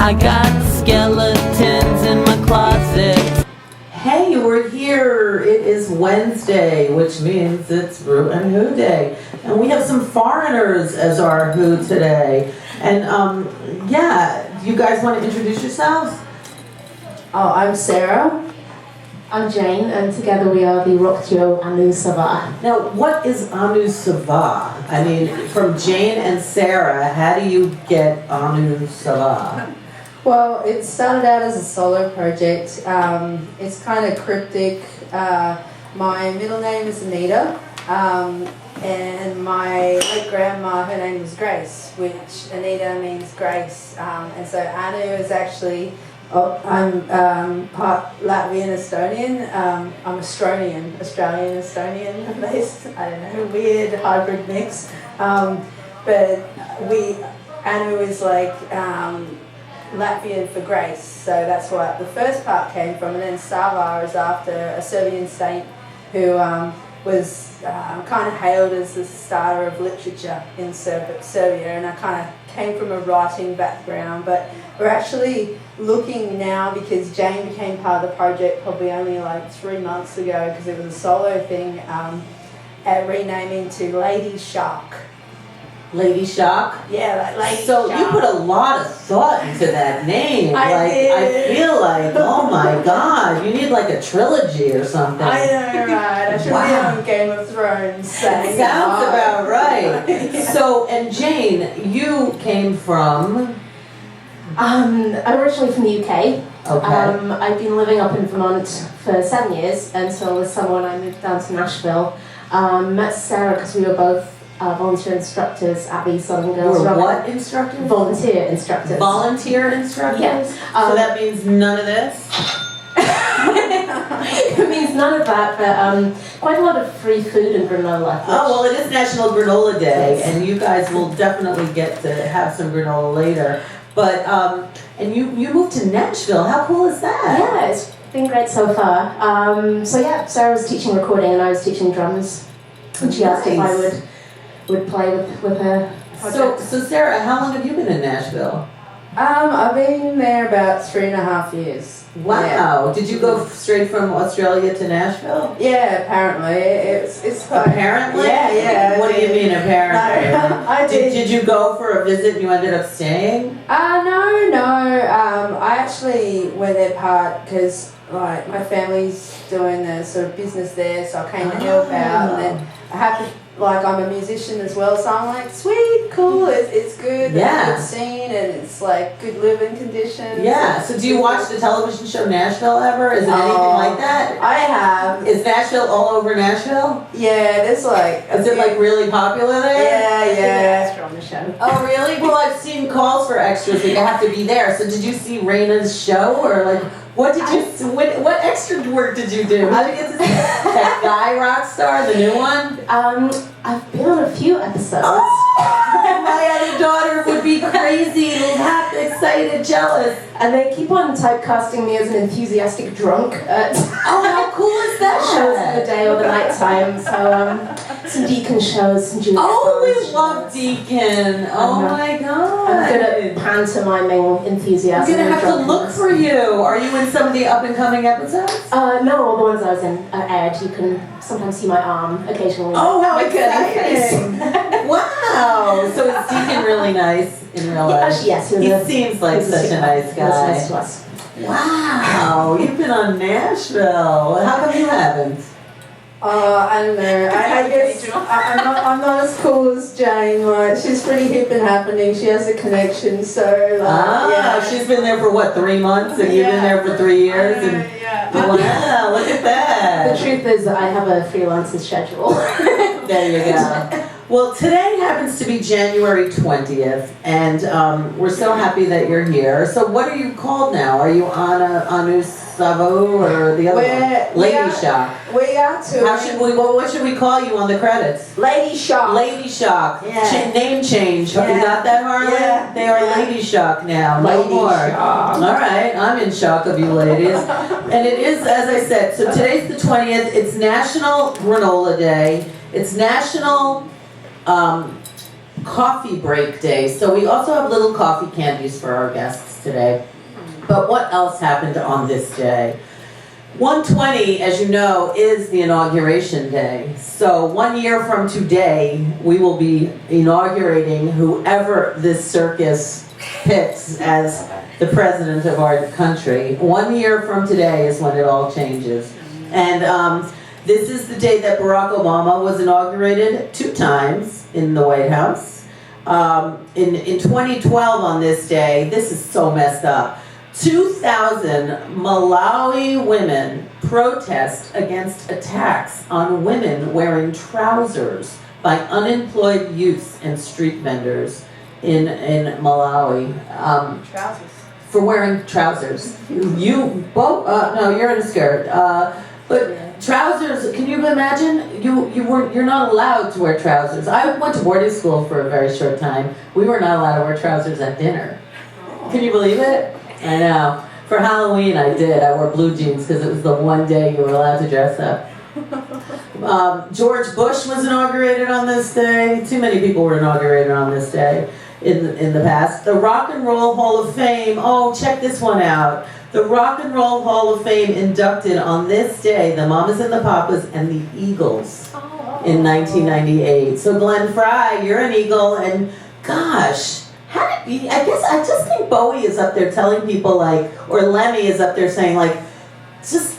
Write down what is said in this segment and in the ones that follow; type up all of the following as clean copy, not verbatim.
I got skeletons in my closet. Hey, we're here. It is Wednesday, which means it's ReW WhO Day. And we have some foreigners as our who today. And yeah, you guys want to introduce yourselves? Oh, I'm Sarah. I'm Jane, and together we are the rock duo aLieNs. Now, what is aLieNs? I mean, from Jane and Sarah, how do you get aLieNs? Well, it started out as a solo project. It's kind of cryptic. My middle name is Anita, and my late grandma, her name was Grace, which Anita means grace. And so Anu is actually, I'm part Latvian Estonian. I'm Australian Estonian based. I don't know, weird hybrid mix. But Anu is like Latvian for grace, so that's what the first part came from. And then Sava is after a Serbian saint who was kind of hailed as the starter of literature in Serbia, and I kind of came from a writing background. But we're actually looking now, because Jane became part of the project probably only like 3 months ago, because it was a solo thing, at renaming to Lady Shock. Lady Shock? Yeah, like Lady So Shock. you put a lot of thought into that name. I did. I feel like, oh my God, you need like a trilogy or something. I know, right? I should be on Game of Thrones. Saying Sounds goodbye. about right. Yeah. So, and Jane, you came from? I'm originally from the UK. Okay. I've been living up in Vermont for 7 years until this summer when I moved down to Nashville. Met Sarah because we were both volunteer instructors at the Southern Girls We're Rock. what instructors? Volunteer instructors. Volunteer instructors? Yes. So that means none of this? It means none of that, but quite a lot of free food and granola. Oh, well, it is National Granola Day, and you guys will definitely get to have some granola later. But, and you moved to Nashville. How cool is that? Yeah, it's been great so far. So yeah, Sarah was teaching recording and I was teaching drums. And she asked if I would play with her. So Sarah, how long have you been in Nashville? I've been there about 3.5 years. Wow. Yeah. Did you go straight from Australia to Nashville? Yeah, apparently. It's quite... Apparently? Yeah. What do you mean apparently? No, I did. Did you go for a visit and you ended up staying? No. I actually went there part because like my family's doing the sort of business there, so I came to help out, and then I have to, like, I'm a musician as well, so I'm like, sweet, cool, it's good, Yeah. it's good scene, and it's like good living conditions. Yeah. So do you watch the television show Nashville ever? Is it anything like that? I have. Is Nashville all over Nashville? Yeah, there's like... Is it like really popular there? Yeah. On the show. Oh really? Well, I've seen calls for extras, but you have to be there. So did you see Raina's show, or like what extra work did you do? How did you get to see that guy rock star, the new one? I've been on a few episodes. Oh, my other daughter would be crazy, happy, excited, jealous. And they keep on typecasting me as an enthusiastic drunk at Oh, how cool is that? shows in the day or the night time. So some Deacon shows, some Julia Oh, Collins we love shows. Deacon. Oh my God. I'm good at pantomiming I'm enthusiasm. gonna and have to look drunkenness. for you. Are you in some of the up and coming episodes? No, all the ones I was in are aired. You can sometimes see my arm occasionally. Oh, how My curly exciting! Wow. So is Deacon really nice in real life? Yes, He seems like he's such a nice He was nice to guy. us. Wow. You've been on Nashville. How come you haven't? I don't know. I guess I'm not as cool as Jane. Like, she's pretty hip and happening. She has a connection, so like, yeah. She's been there for what, 3 months, and you've been there for 3 years, and wow, look at The that. truth is that I have a freelancer schedule. There you go. Well, today happens to be January 20th, and we're so happy that you're here. So what are you called now? Are you aLieNs or the other one? Lady Shock. We are too. What should we call you on the credits? Lady Shock. Lady Shock. Yeah. Name change. Yeah. You got that, Harlan? Yeah. They are Yeah. Lady Shock now. No Lady more. Shock. All right. I'm in shock of you ladies. And it is, as I said, so today's the 20th. It's National Granola Day. It's National coffee break day. So we also have little coffee candies for our guests today. But what else happened on this day? 120, as you know, is the inauguration day. So 1 year from today, we will be inaugurating whoever this circus picks as the president of our country. 1 year from today is when it all changes. And this is the day that Barack Obama was inaugurated 2 times in the White House. In 2012 on this day, this is so messed up. 2,000 Malawi women protest against attacks on women wearing trousers by unemployed youths and street vendors in Malawi. Trousers. For wearing trousers. You both? No, you're in a skirt. But trousers. Can you imagine? You're not allowed to wear trousers. I went to boarding school for a very short time. We were not allowed to wear trousers at dinner. Can you believe it? I know. For Halloween I did. I wore blue jeans because it was the one day you were allowed to dress up. George Bush was inaugurated on this day. Too many people were inaugurated on this day in the past. The Rock and Roll Hall of Fame. Oh, check this one out. The Rock and Roll Hall of Fame inducted on this day the Mamas and the Papas and the Eagles in 1998. So Glenn Fry, you're an Eagle, and gosh, I guess I just think Bowie is up there telling people like, or Lemmy is up there saying like, just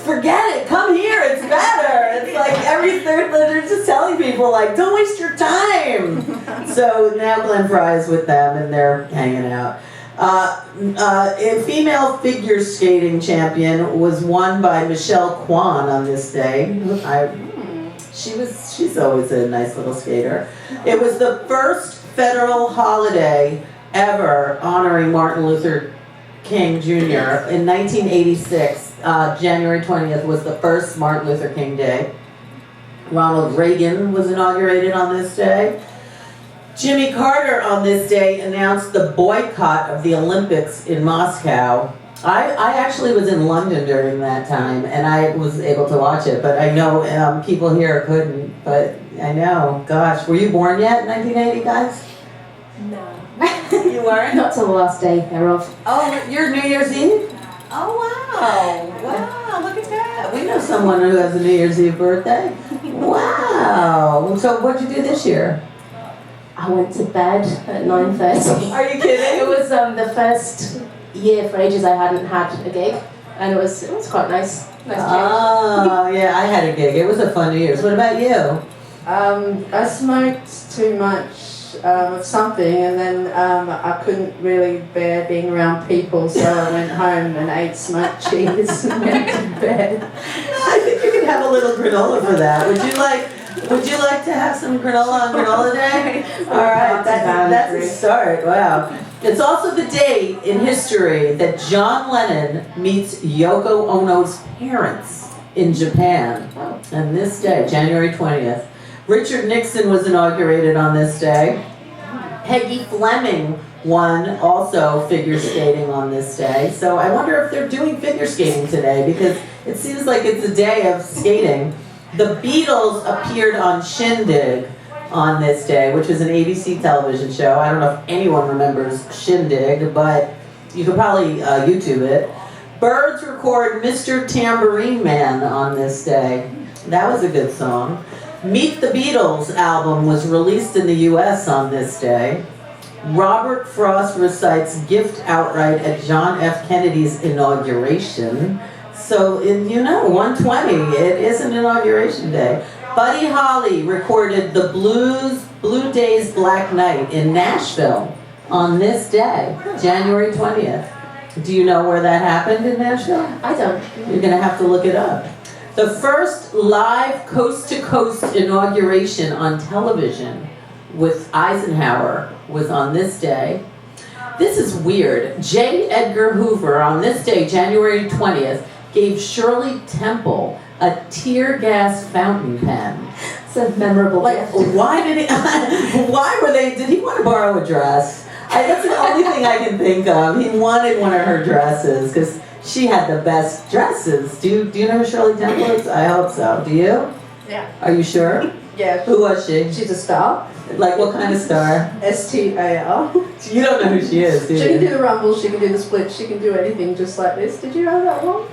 forget it, come here, it's better. It's like every third, they're just telling people like, don't waste your time. So now Glenn Fry is with them and they're hanging out. A female figure skating champion was won by Michelle Kwan on this day. She's always a nice little skater. It was the first federal holiday ever honoring Martin Luther King Jr. In 1986. January 20th was the first Martin Luther King Day. Ronald Reagan was inaugurated on this day. Jimmy Carter on this day announced the boycott of the Olympics in Moscow. I actually was in London during that time and I was able to watch it, but I know people here couldn't, but I know, gosh, were you born yet in 1980, guys? No. You weren't? Not till the last day thereof. Oh, you're New Year's Eve? Oh, wow. Wow, look at that. We know someone who has a New Year's Eve birthday. Wow. So what'd you do this year? I went to bed at 9:30. Are you kidding? It was the first year for ages I hadn't had a gig, and it was quite nice. Nice change. Oh, yeah, I had a gig. It was a fun New Year's. What about you? I smoked too much of something, and then I couldn't really bear being around people, so I went home and ate smoked cheese and went to bed. I think you could have a little granola for that. Would you like to have some granola on granola day? All right, that's a start. Wow. It's also the day in history that John Lennon meets Yoko Ono's parents in Japan. And this day, January 20th. Richard Nixon was inaugurated on this day. Peggy Fleming won also figure skating on this day. So I wonder if they're doing figure skating today because it seems like it's a day of skating. The Beatles appeared on Shindig on this day, which is an ABC television show. I don't know if anyone remembers Shindig, but you could probably YouTube it. Byrds record Mr. Tambourine Man on this day. That was a good song. Meet the Beatles album was released in the US on this day. Robert Frost recites Gift Outright at John F. Kennedy's inauguration. So, 120, it is an inauguration day. Buddy Holly recorded the Blue Days Black Night in Nashville on this day, January 20th. Do you know where that happened in Nashville? I don't. You're going to have to look it up. The first live coast-to-coast inauguration on television with Eisenhower was on this day. This is weird. J. Edgar Hoover on this day, January 20th, gave Shirley Temple a tear gas fountain pen. It's a memorable gift. Why did he want to borrow a dress? That's the only thing I can think of. He wanted one of her dresses because she had the best dresses. Do you know who Shirley Temple is? I hope so. Do you? Yeah. Are you sure? Yeah. Who was she? She's a star. Like what kind of star? STAR. You don't know who she is, do She can you? do the rumble, she can do the split, she can do anything just like this. Did you know that one?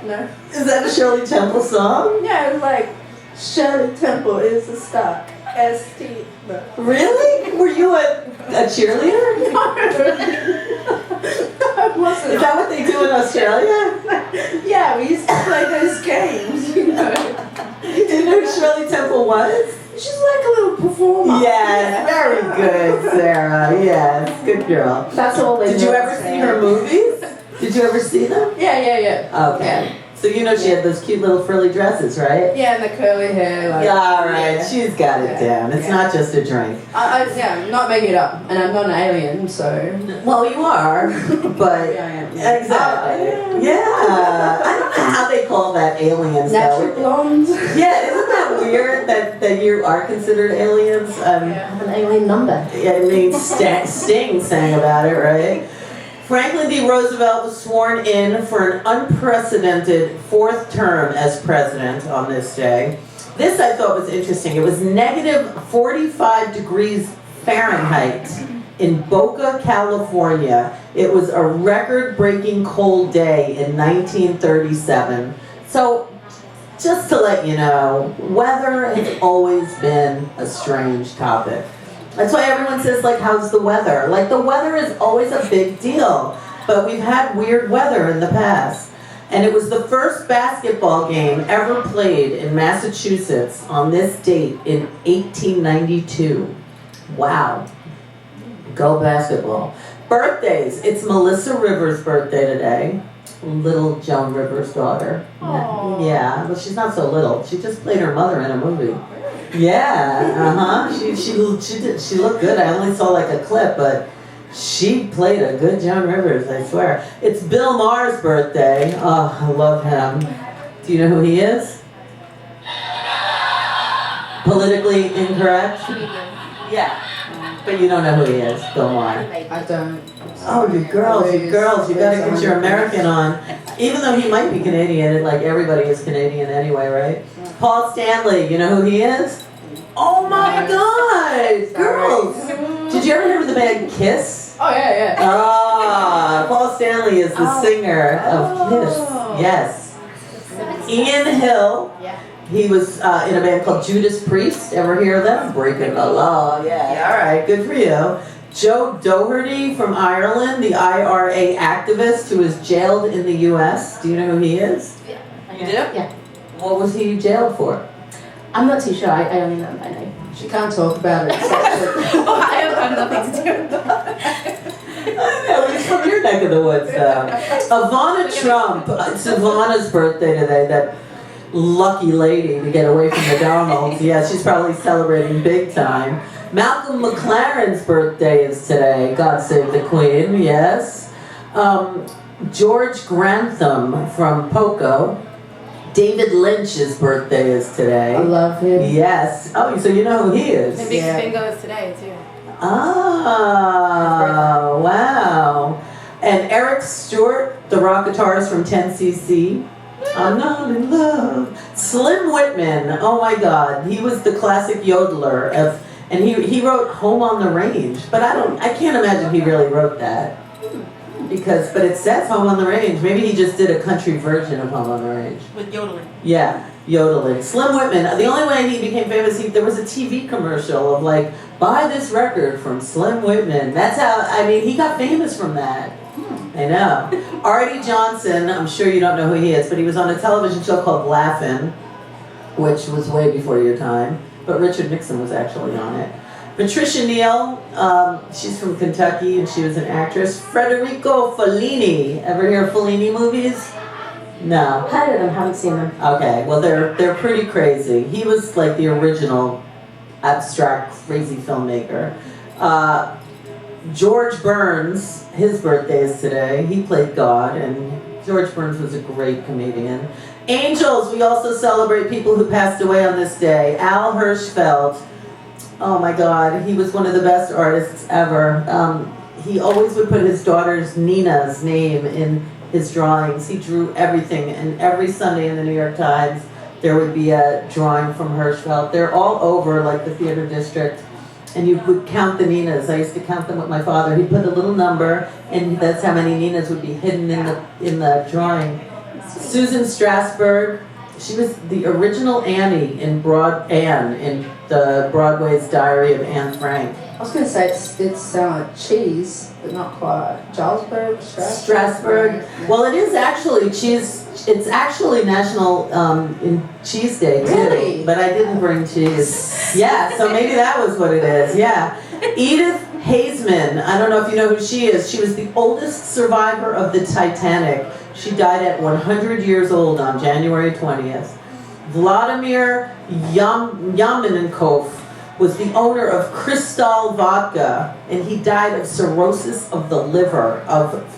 No. Is that a Shirley Temple song? Yeah, it was like Shirley Temple is a star. ST. No. Really? Were you a cheerleader? I wasn't. Is that what they do in Australia? Yeah, we used to play those games, you know. You didn't know who Shirley Temple was? She's like a little performer. Yes, very good, Sarah. Yes, good girl. That's all they Did do you in ever see Australia. her movies? Did you ever see them? Yeah. Okay. So you know she had those cute little frilly dresses, right? Yeah, and the curly hair. Like, Yeah, all right. yeah. She's got it down. It's not just a drink. I'm not making it up, and I'm not an alien, so. Well, you are, but Yeah, I am. exactly. Yeah. I don't know how they call that aliens, Natural though. blonde. Yeah, isn't that weird that you are considered aliens? I have an alien number. Yeah, I mean, Sting sang about it, right? Franklin D. Roosevelt was sworn in for an unprecedented fourth term as president on this day. This I thought was interesting. It was negative 45 degrees Fahrenheit in Boca, California. It was a record-breaking cold day in 1937. So, just to let you know, weather has always been a strange topic. That's why everyone says, like, how's the weather? Like, the weather is always a big deal. But we've had weird weather in the past. And it was the first basketball game ever played in Massachusetts on this date in 1892. Wow. Go basketball. Birthdays. It's Melissa Rivers' birthday today. Little Joan Rivers' daughter. Aww. Yeah, well, she's not so little. She just played her mother in a movie. Yeah, She looked good. I only saw like a clip, but she played a good Joan Rivers, I swear. It's Bill Maher's birthday. Oh, I love him. Do you know who he is? Politically incorrect? Yeah. But you don't know who he is, Bill Maher. I don't. Oh, you girls, you gotta get your American on. Even though he might be Canadian, like everybody is Canadian anyway, right? Paul Stanley, you know who he is? Oh my God, girls! Did you ever hear of the band Kiss? Oh, yeah. Ah, Paul Stanley is the singer of Kiss. Yes. Ian Hill. He was in a band called Judas Priest. Ever hear of them? Breaking the Law. Yeah. All right. Good for you. Joe Doherty from Ireland, the IRA activist who was jailed in the U.S. Do you know who he is? Yeah. You do? Yeah. What was he jailed for? I'm not too sure. I only know him by name. She can't talk about it. I have nothing to do with that. I know, he's from your neck of the woods, though. Ivana Trump. It's Ivana's birthday today. That lucky lady to get away from the Donalds. Yeah, she's probably celebrating big time. Malcolm McLaren's birthday is today. God save the Queen, yes. George Grantham from Poco. David Lynch's birthday is today. I love him. Yes. Oh, so you know who he is. And Big Bingo is today, too. Oh, wow. And Eric Stewart, the rock guitarist from 10cc. I'm not in love. Slim Whitman, oh my God. He was the classic yodeler of, and he wrote Home on the Range, but I can't imagine he really wrote that. But it says Home on the Range. Maybe he just did a country version of Home on the Range. With yodeling. Yeah, yodeling. Slim Whitman, the only way he became famous, there was a TV commercial of like, buy this record from Slim Whitman. That's how, he got famous from that. I know. Artie Johnson, I'm sure you don't know who he is, but he was on a television show called Laugh-In, which was way before your time, but Richard Nixon was actually on it. Patricia Neal, she's from Kentucky and she was an actress. Federico Fellini, ever hear of Fellini movies? No. Heard of them, haven't seen them. Okay, well they're pretty crazy. He was like the original abstract crazy filmmaker. George Burns, his birthday is today. He played God, and George Burns was a great comedian. Angels, we also celebrate people who passed away on this day. Al Hirschfeld, oh my God, he was one of the best artists ever. He always would put his daughter's Nina's name in his drawings. He drew everything, and every Sunday in the New York Times, there would be a drawing from Hirschfeld. They're all over, like the theater district. And you would count the Ninas. I used to count them with my father. He'd put a little number, and that's how many Ninas would be hidden in the drawing. Susan Strasberg, she was the original Annie in the Broadway's Diary of Anne Frank. I was going to say it's cheese, but not quite. Jarlsberg, Strasbourg. Well, it is actually cheese. It's actually National in Cheese Day too. Really? But I didn't bring cheese. Yeah, so maybe that was what it is. Yeah. Edith Hazeman. I don't know if you know who she is. She was the oldest survivor of the Titanic. She died at 100 years old on January 20th. Vladimir Yamenkov was the owner of Crystal Vodka, and he died of cirrhosis of the liver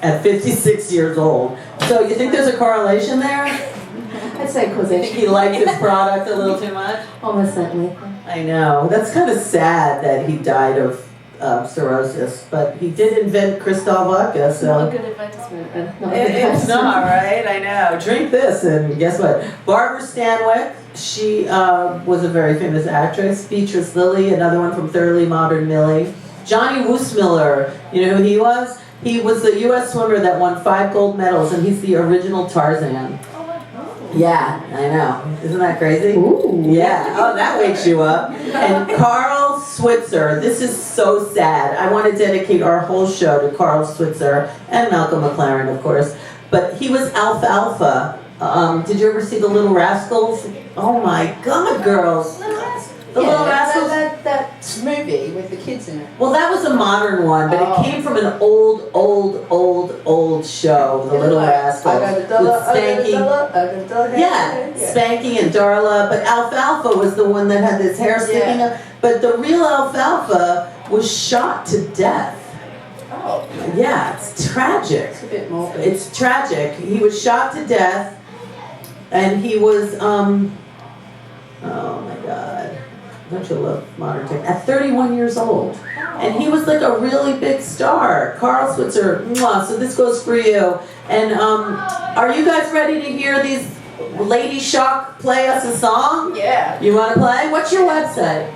at 56 years old. So you think there's a correlation there? I'd say I causation. think he liked his product a little too much? Almost certainly. I know. That's kind of sad that he died of cirrhosis, but he did invent Crystal Vodka, Not a so... good advertisement. Not a good It's advertisement. not, right? I know. Drink this, and guess what? Barbara Stanwyck, she was a very famous actress. Beatrice Lilly, another one from Thoroughly Modern Millie. Johnny Weissmuller, you know who he was? He was the U.S. swimmer that won 5 gold medals, and he's the original Tarzan. Yeah, I know. Isn't that crazy? Ooh. Yeah. Oh, that wakes you up. And Carl Switzer. This is so sad. I want to dedicate our whole show to Carl Switzer and Malcolm McLaren, of course. But he was Alfalfa. Did you ever see The Little Rascals? Oh my God, girls. The Little Rascals. That movie with the kids in it. Well, that was a modern one, but Oh. it came from an old show, The Little Rascals. I got a dollar, with Spanky. I got a dollar. Yeah, Spanky and Darla, but Alfalfa was the one that had his hair sticking Yeah. up. But the real Alfalfa was shot to death. Oh, Yeah, it's tragic. it's a bit morbid. It's tragic. He was shot to death, and he was, oh my God. Don't you love modern tech? At 31 years old. And he was like a really big star. Carl Switzer, mwah. So this goes for you. And are you guys ready to hear these Lady Shock play us a song? Yeah. You want to play? What's your website?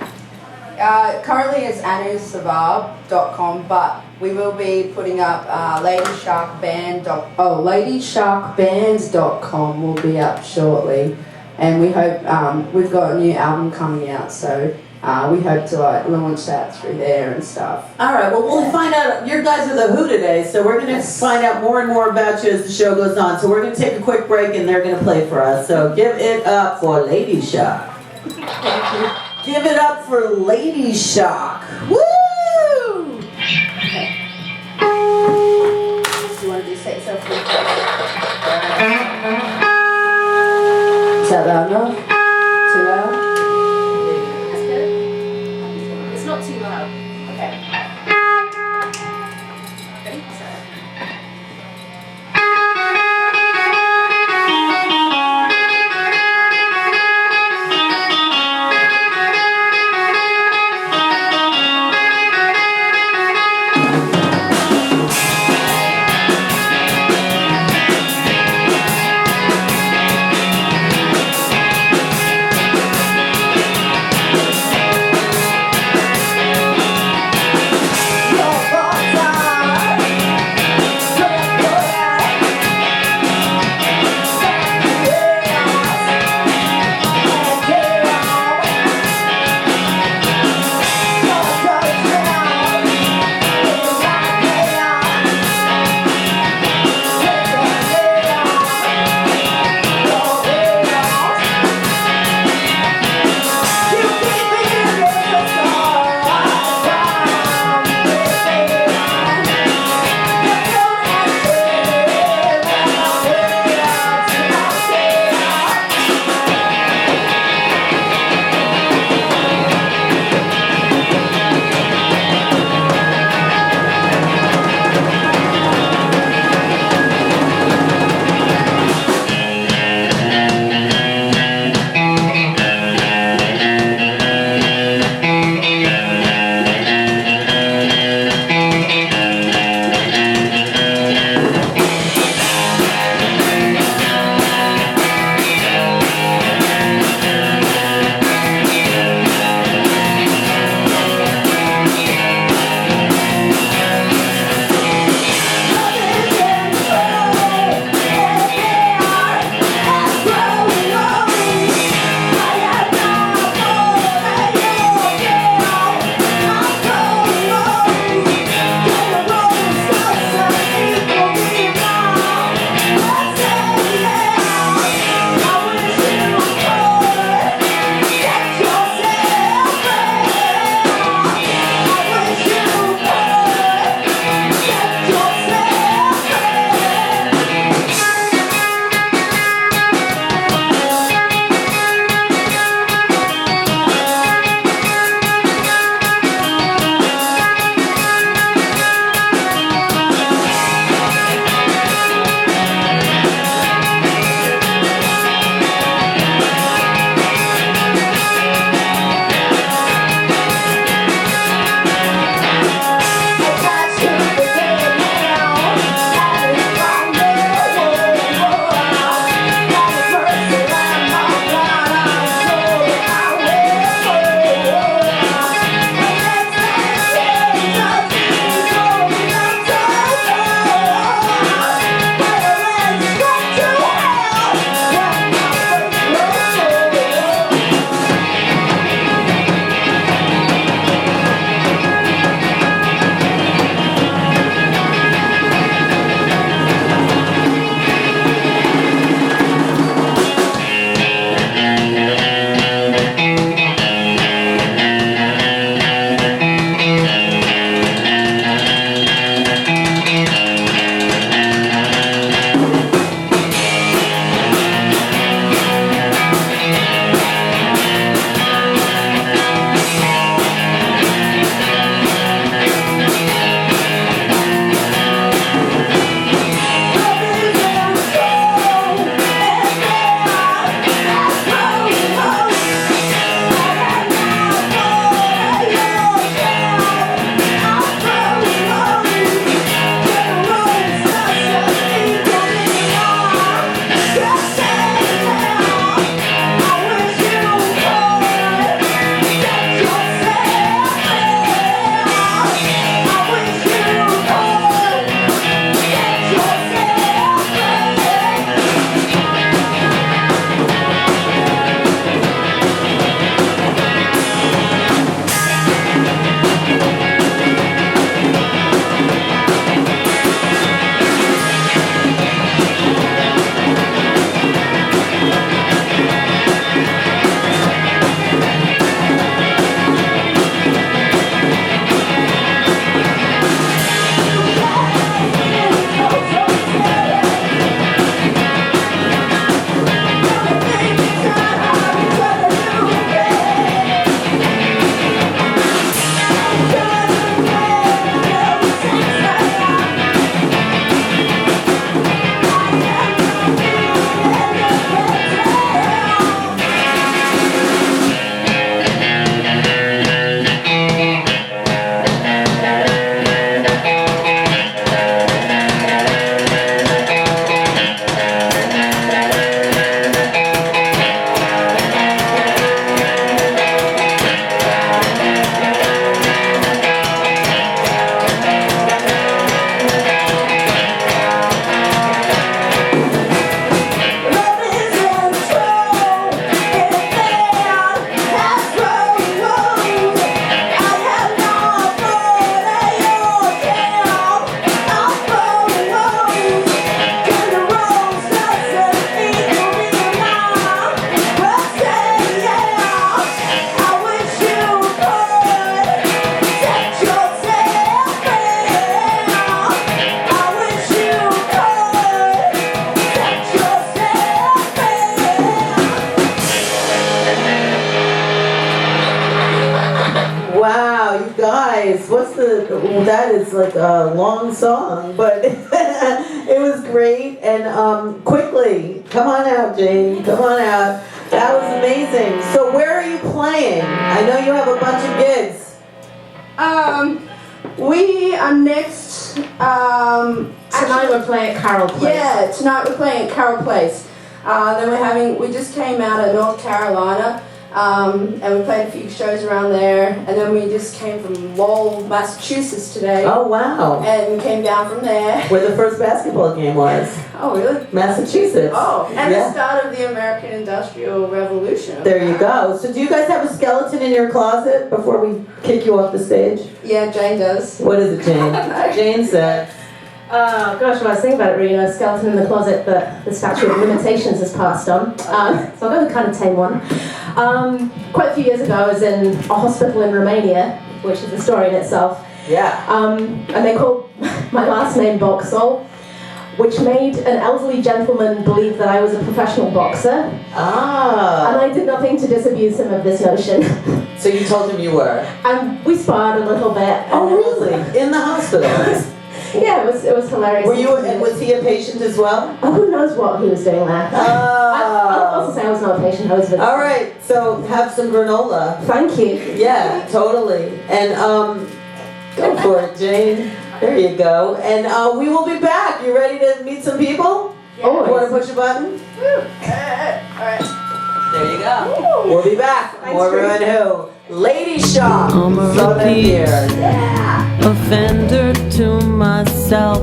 Currently it's anusavab.com, but we will be putting up ladysharkbands.com will be up shortly, and we hope we've got a new album coming out, so we hope to launch that through there and stuff. All right, well, we'll find out. Your guys are the Who today, so we're going to find out more and more about you as the show goes on. So we're going to take a quick break, and they're going to play for us. So give it up for Lady Shock. Thank you. Give it up for Lady Shock. Woo! Okay. Do you want to do Set Yourself Free? Is that loud enough? Too loud? That's good. It's not too loud. Okay. Ready? So. Thank that is like a long song, but it was great. And quickly, come on out, Jane, come on out. That was amazing. So where are you playing? I know you have a bunch of gigs. We are next. Tonight we're playing at Carol Place. Yeah, tonight we're playing at Carol Place. Then we just came out of North Carolina, and we played a few shows around there, and then we just came from Lowell, Massachusetts today. Oh, wow. And came down from there. Where the first basketball game was. Oh, really? Massachusetts. Oh, and Yeah. the start of the American Industrial Revolution. There you go. So do you guys have a skeleton in your closet before we kick you off the stage? Yeah, Jane does. What is it, Jane? Jane said. Oh gosh, when I was thinking about it, really, a skeleton in the closet that the statute of limitations has passed on. So I'll go with kind of tame one. Quite a few years ago, I was in a hospital in Romania, which is a story in itself. Yeah. And they called my last name Boxall, which made an elderly gentleman believe that I was a professional boxer. Ah. And I did nothing to disabuse him of this notion. So you told him you were? And we sparred a little bit. Oh, really? In the hospital? Yeah, it was hilarious. Were you, and was he a patient as well? Oh, who knows what he was doing there? I'll also say I was not a patient, I was visiting. All right, so have some granola. Thank you. Yeah, totally. And go for it, Jane. There you go. And we will be back. You ready to meet some people? Always. You want to push a button? Alright. There you go. We'll be back. More ReW WhO. Lady Shock. I'm a Southern repeat here. offender to myself.